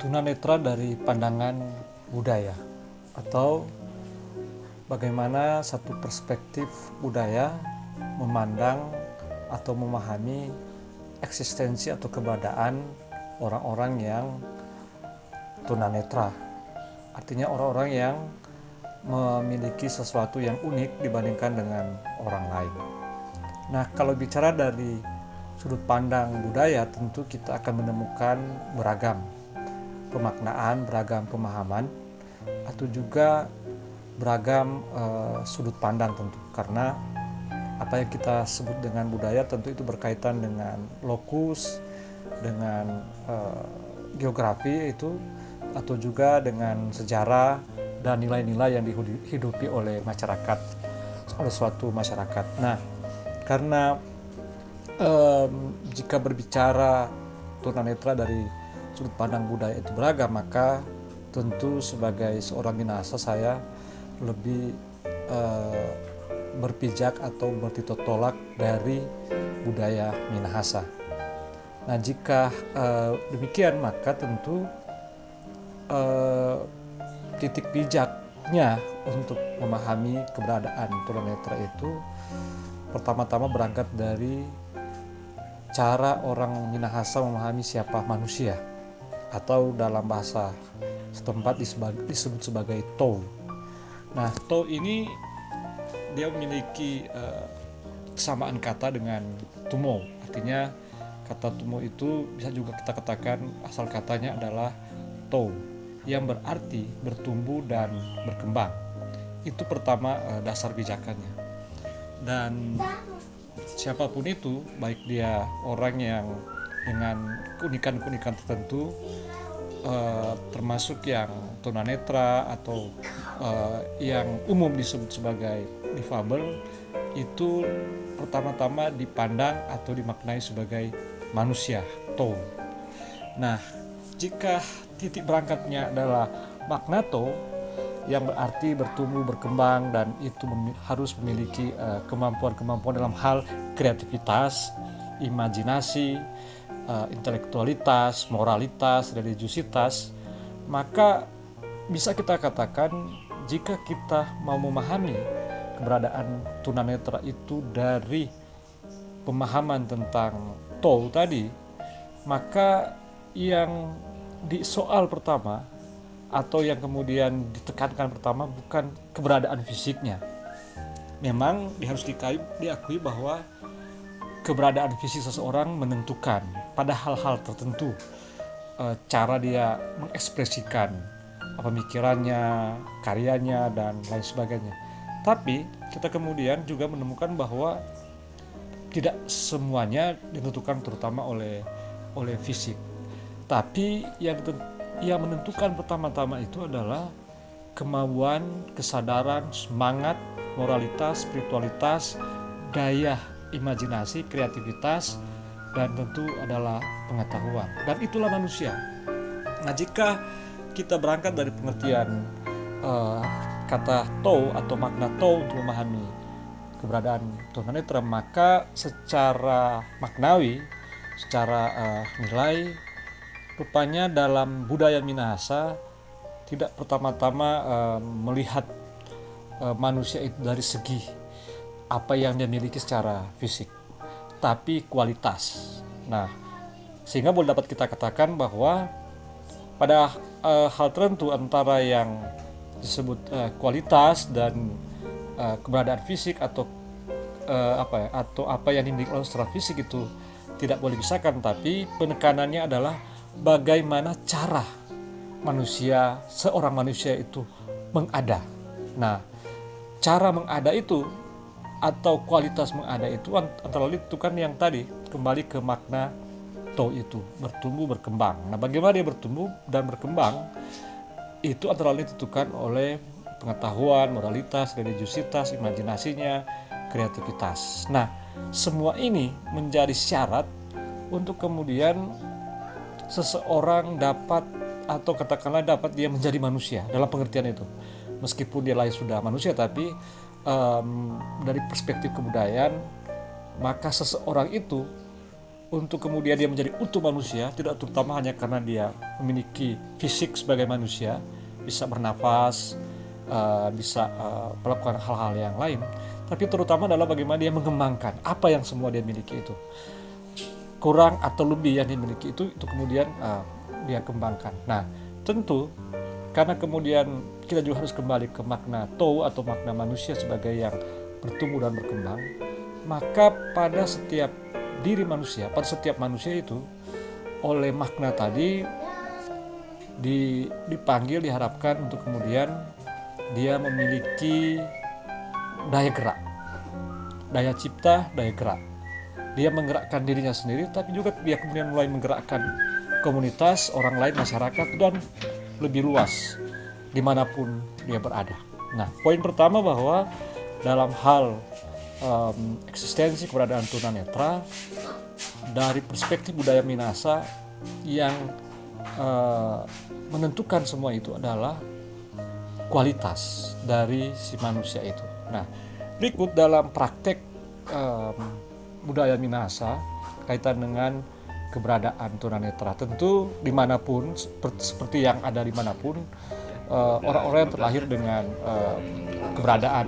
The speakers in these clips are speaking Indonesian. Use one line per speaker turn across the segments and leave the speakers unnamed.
tunanetra dari pandangan budaya, atau bagaimana satu perspektif budaya memandang atau memahami eksistensi atau keberadaan orang-orang yang tunanetra. Artinya orang-orang yang memiliki sesuatu yang unik dibandingkan dengan orang lain. Nah, kalau bicara dari sudut pandang budaya, tentu kita akan menemukan beragam pemaknaan, beragam pemahaman, atau juga beragam sudut pandang tentu. Karena apa yang kita sebut dengan budaya tentu itu berkaitan dengan lokus, dengan geografi itu, atau juga dengan sejarah dan nilai-nilai yang dihidupi oleh masyarakat, oleh suatu masyarakat. Nah, karena jika berbicara tunanetra dari sudut pandang budaya itu beragam, maka tentu sebagai seorang Minahasa saya lebih berpijak atau bertitolak dari budaya Minahasa. Nah, jika demikian, maka tentu titik pijaknya untuk memahami keberadaan tunanetra itu pertama-tama berangkat dari cara orang Minahasa memahami siapa manusia, atau dalam bahasa setempat disebut sebagai Tou. Nah, Tou ini dia memiliki kesamaan kata dengan Tumo. Artinya kata Tumo itu bisa juga kita katakan asal katanya adalah Tou, yang berarti bertumbuh dan berkembang. Itu pertama dasar bijakannya. Dan siapapun itu, baik dia orang yang dengan keunikan-keunikan tertentu, termasuk yang tunanetra atau yang umum disebut sebagai difabel, itu pertama-tama dipandang atau dimaknai sebagai manusia, Tou. Nah, jika titik berangkatnya adalah makna Tou, yang berarti bertumbuh, berkembang, dan itu harus memiliki kemampuan-kemampuan dalam hal kreativitas, imajinasi, intelektualitas, moralitas, religiusitas, maka bisa kita katakan jika kita mau memahami keberadaan tunanetra itu dari pemahaman tentang Tou tadi, maka yang di soal pertama atau yang kemudian ditekankan pertama bukan keberadaan fisiknya. Memang harus diakui bahwa keberadaan fisik seseorang menentukan pada hal-hal tertentu cara dia mengekspresikan pemikirannya, karyanya, dan lain sebagainya. Tapi kita kemudian juga menemukan bahwa tidak semuanya ditentukan terutama oleh fisik. Tapi yang menentukan pertama-tama itu adalah kemauan, kesadaran, semangat, moralitas, spiritualitas, daya imajinasi, kreativitas, dan tentu adalah pengetahuan. Dan itulah manusia. Nah, jika kita berangkat dari pengertian kata Tou atau makna Tou untuk memahami keberadaan tunanetra, maka secara maknawi, secara nilai, rupanya dalam budaya Minahasa tidak pertama-tama melihat manusia itu dari segi apa yang dia miliki secara fisik, tapi kualitas. Nah, sehingga boleh dapat kita katakan bahwa pada hal tertentu antara yang disebut kualitas dan keberadaan fisik atau apa yang dimiliki oleh secara fisik itu tidak boleh dipisahkan, tapi penekanannya adalah bagaimana cara seorang manusia itu mengada. Nah, cara mengada itu atau kualitas mengada itu antara lain itu kan yang tadi kembali ke makna Tou itu, bertumbuh, berkembang. Nah, bagaimana dia bertumbuh dan berkembang itu antara lain ditentukan oleh pengetahuan, moralitas, religiusitas, imajinasinya, kreativitas. Nah, semua ini menjadi syarat untuk kemudian seseorang dapat, atau katakanlah dapat dia menjadi manusia dalam pengertian itu. Meskipun dia lahir sudah manusia, tapi dari perspektif kebudayaan, maka seseorang itu untuk kemudian dia menjadi utuh manusia, tidak terutama hanya karena dia memiliki fisik sebagai manusia, bisa bernafas, bisa melakukan hal-hal yang lain, tapi terutama adalah bagaimana dia mengembangkan apa yang semua dia miliki itu, kurang atau lebih yang dimiliki itu kemudian dia kembangkan. Nah, tentu karena kemudian kita juga harus kembali ke makna tou atau makna manusia sebagai yang bertumbuh dan berkembang, maka pada setiap diri manusia, pada setiap manusia itu oleh makna tadi dipanggil, diharapkan untuk kemudian dia memiliki daya gerak, daya cipta, daya gerak. Dia menggerakkan dirinya sendiri, tapi juga dia kemudian mulai menggerakkan komunitas, orang lain, masyarakat, dan lebih luas dimanapun dia berada. Nah, poin pertama bahwa dalam hal eksistensi keberadaan tunanetra dari perspektif budaya Minahasa yang menentukan semua itu adalah kualitas dari si manusia itu. Nah, berikut dalam praktek budaya Minahasa kaitan dengan keberadaan tunanetra. Tentu dimanapun, seperti yang ada dimanapun, orang-orang yang terlahir dengan keberadaan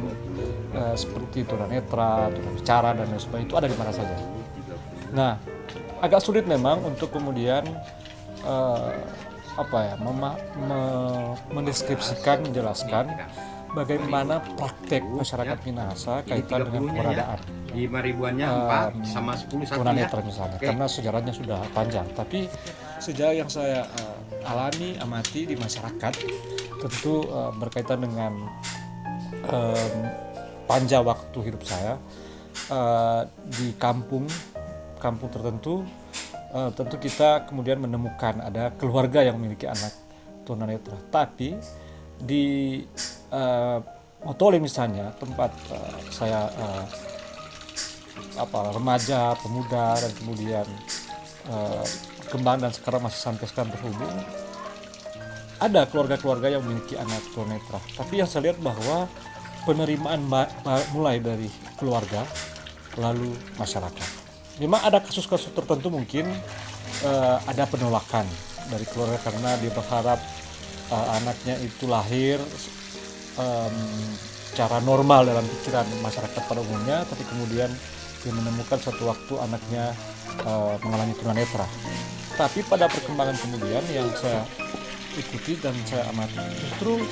seperti tunanetra, tunawicara dan lain sebagainya itu ada di mana saja. Nah, agak sulit memang untuk kemudian mendeskripsikan, menjelaskan bagaimana praktek masyarakat Minahasa kaitan dengan keberadaan
5 ribuannya 4 sama 10
tunanetra misalnya, karena sejarahnya sudah panjang. Tapi sejauh yang saya alami, amati di masyarakat, tentu berkaitan dengan panjang waktu hidup saya di kampung tertentu, tentu kita kemudian menemukan ada keluarga yang memiliki anak tunanetra. Tapi di Motole misalnya, tempat saya remaja, pemuda, dan kemudian kembang dan sekarang masih sampai sekarang terhubung, ada keluarga-keluarga yang memiliki anak tunanetra. Tapi yang saya lihat bahwa penerimaan mulai dari keluarga lalu masyarakat. Memang ada kasus-kasus tertentu mungkin ada penolakan dari keluarga karena dia berharap anaknya itu lahir secara normal dalam pikiran masyarakat pada umumnya, tapi kemudian dia menemukan suatu waktu anaknya mengalami tunanetra. Tapi pada perkembangan kemudian yang saya ikuti dan saya amati, justru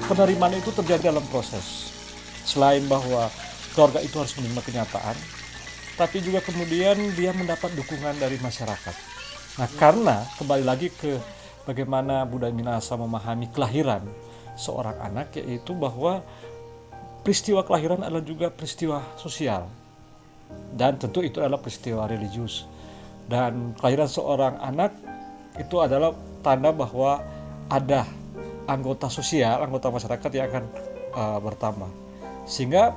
penerimaan itu terjadi dalam proses. Selain bahwa keluarga itu harus menerima kenyataan, tapi juga kemudian dia mendapat dukungan dari masyarakat. Nah, karena kembali lagi ke bagaimana budaya Minahasa memahami kelahiran seorang anak, yaitu bahwa peristiwa kelahiran adalah juga peristiwa sosial, dan tentu itu adalah peristiwa religius. Dan kelahiran seorang anak itu adalah tanda bahwa ada anggota sosial, anggota masyarakat yang akan bertambah. Sehingga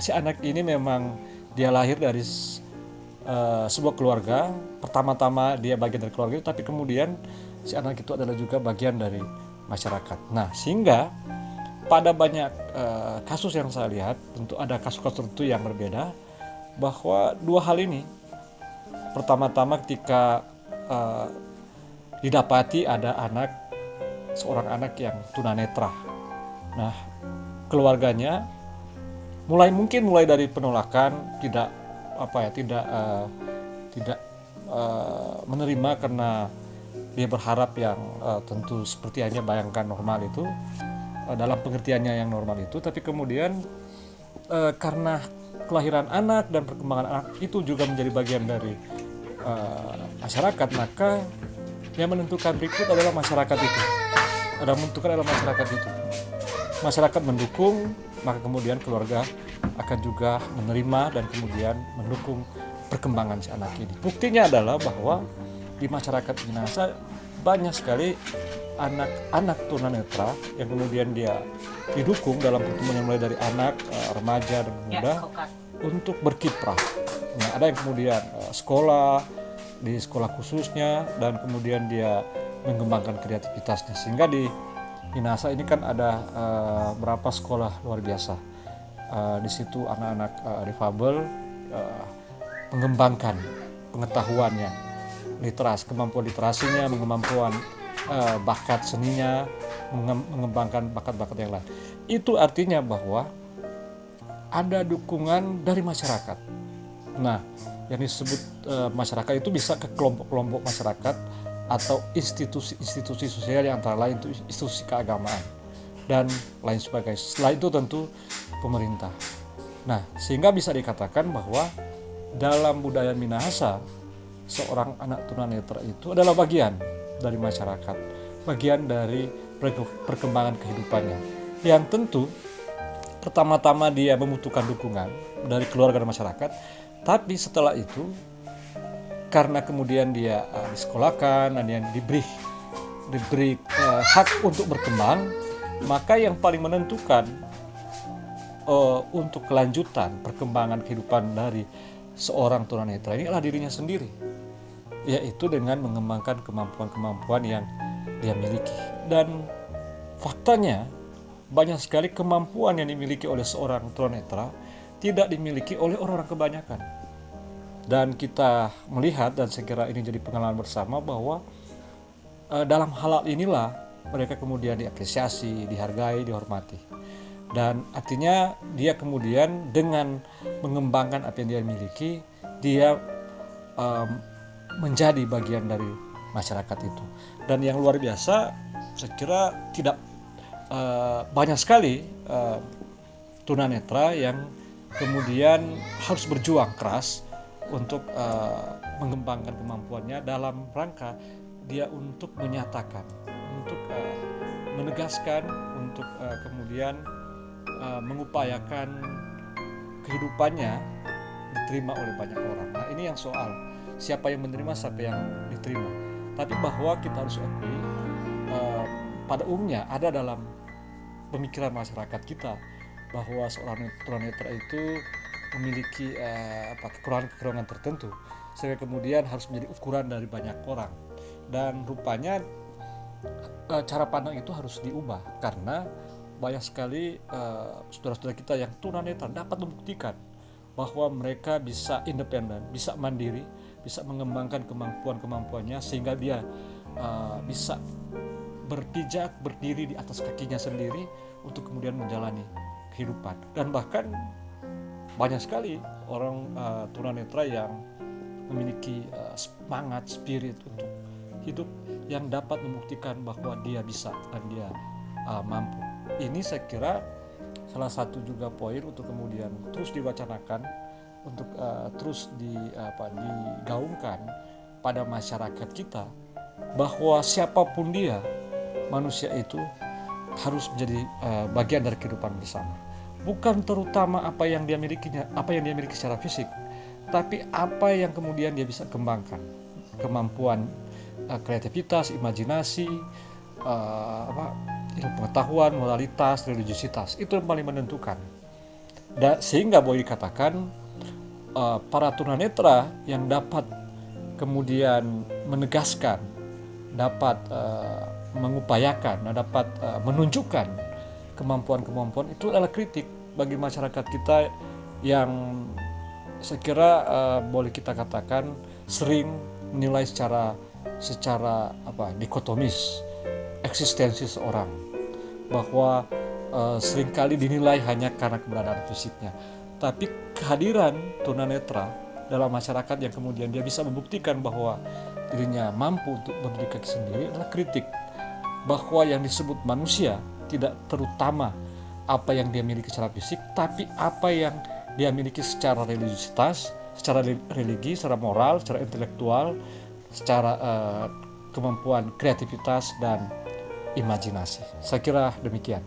si anak ini memang dia lahir dari sebuah keluarga. Pertama-tama dia bagian dari keluarga itu, tapi kemudian si anak itu adalah juga bagian dari masyarakat. Nah, sehingga pada banyak kasus yang saya lihat, tentu ada kasus-kasus tertentu yang berbeda, bahwa dua hal ini, pertama-tama ketika didapati ada seorang anak yang tunanetra. Nah, keluarganya mulai dari penolakan, tidak menerima karena dia berharap yang tentu seperti hanya bayangkan normal itu, dalam pengertiannya yang normal itu. Tapi kemudian karena kelahiran anak dan perkembangan anak itu juga menjadi bagian dari masyarakat, maka yang menentukan berikut adalah masyarakat itu. Masyarakat mendukung, maka kemudian keluarga akan juga menerima dan kemudian mendukung perkembangan si anak ini. Buktinya adalah bahwa di masyarakat Minahasa banyak sekali anak-anak tunanetra yang kemudian dia didukung dalam pertumbuhan yang mulai dari anak, remaja dan muda untuk berkiprah. Nah, ada yang kemudian sekolah di sekolah khususnya, dan kemudian dia mengembangkan kreativitasnya, sehingga di Minahasa ini kan ada berapa sekolah luar biasa. Di situ anak-anak difabel mengembangkan pengetahuannya, kemampuan literasinya, kemampuan bakat seninya, mengembangkan bakat-bakat yang lain. Itu artinya bahwa ada dukungan dari masyarakat. Nah, yang disebut masyarakat itu bisa ke kelompok-kelompok masyarakat atau institusi-institusi sosial yang antara lain itu institusi keagamaan dan lain sebagainya. Setelah itu tentu pemerintah. Nah, sehingga bisa dikatakan bahwa dalam budaya Minahasa, seorang anak tunanetra itu adalah bagian dari masyarakat, bagian dari perkembangan kehidupannya, yang tentu pertama-tama dia membutuhkan dukungan dari keluarga dan masyarakat, tapi setelah itu karena kemudian dia disekolahkan dan yang diberi hak untuk berkembang, maka yang paling menentukan untuk kelanjutan perkembangan kehidupan dari seorang tunanetra ini adalah dirinya sendiri, yaitu dengan mengembangkan kemampuan-kemampuan yang dia miliki. Dan faktanya banyak sekali kemampuan yang dimiliki oleh seorang tunanetra tidak dimiliki oleh orang-orang kebanyakan. Dan kita melihat, dan saya kira ini jadi pengalaman bersama, bahwa dalam hal inilah mereka kemudian diapresiasi, dihargai, dihormati. Dan artinya dia kemudian dengan mengembangkan apa yang dia miliki, dia menjadi bagian dari masyarakat itu. Dan yang luar biasa, saya kira tidak banyak sekali tunanetra yang kemudian harus berjuang keras untuk mengembangkan kemampuannya dalam rangka dia untuk menyatakan, untuk menegaskan, untuk kemudian mengupayakan kehidupannya diterima oleh banyak orang. Nah, ini yang soal siapa yang menerima, siapa yang diterima. Tapi bahwa kita harus akui pada umumnya ada dalam pemikiran masyarakat kita bahwa seorang tunanetra itu memiliki kekurangan-kekurangan tertentu sehingga kemudian harus menjadi ukuran dari banyak orang. Dan rupanya cara pandang itu harus diubah, karena banyak sekali saudara-saudara kita yang tunanetra dapat membuktikan bahwa mereka bisa independen, bisa mandiri, bisa mengembangkan kemampuan-kemampuannya sehingga dia bisa berpijak, berdiri di atas kakinya sendiri untuk kemudian menjalani kehidupan. Dan bahkan banyak sekali orang tunanetra yang memiliki semangat, spirit untuk hidup yang dapat membuktikan bahwa dia bisa dan dia mampu. Ini saya kira salah satu juga poin untuk kemudian terus diwacanakan, untuk terus digaungkan pada masyarakat kita, bahwa siapapun dia, manusia itu harus menjadi bagian dari kehidupan bersama. Bukan terutama apa yang dia miliki secara fisik, tapi apa yang kemudian dia bisa kembangkan, kemampuan kreativitas, imajinasi, ilmu pengetahuan, moralitas, religiositas, itu yang paling menentukan. Dan sehingga boleh dikatakan para tunanetra yang dapat kemudian menegaskan, dapat mengupayakan, dapat menunjukkan kemampuan-kemampuan itu adalah kritik bagi masyarakat kita yang saya kira boleh kita katakan sering menilai secara dikotomis eksistensi seorang, bahwa seringkali dinilai hanya karena keberadaan fisiknya. Tapi kehadiran tunanetra dalam masyarakat yang kemudian dia bisa membuktikan bahwa dirinya mampu untuk berdiri kaki sendiri adalah kritik bahwa yang disebut manusia tidak terutama apa yang dia miliki secara fisik, tapi apa yang dia miliki secara religiositas, secara religi, secara moral, secara intelektual, secara kemampuan kreativitas dan imajinasi. Saya kira demikian.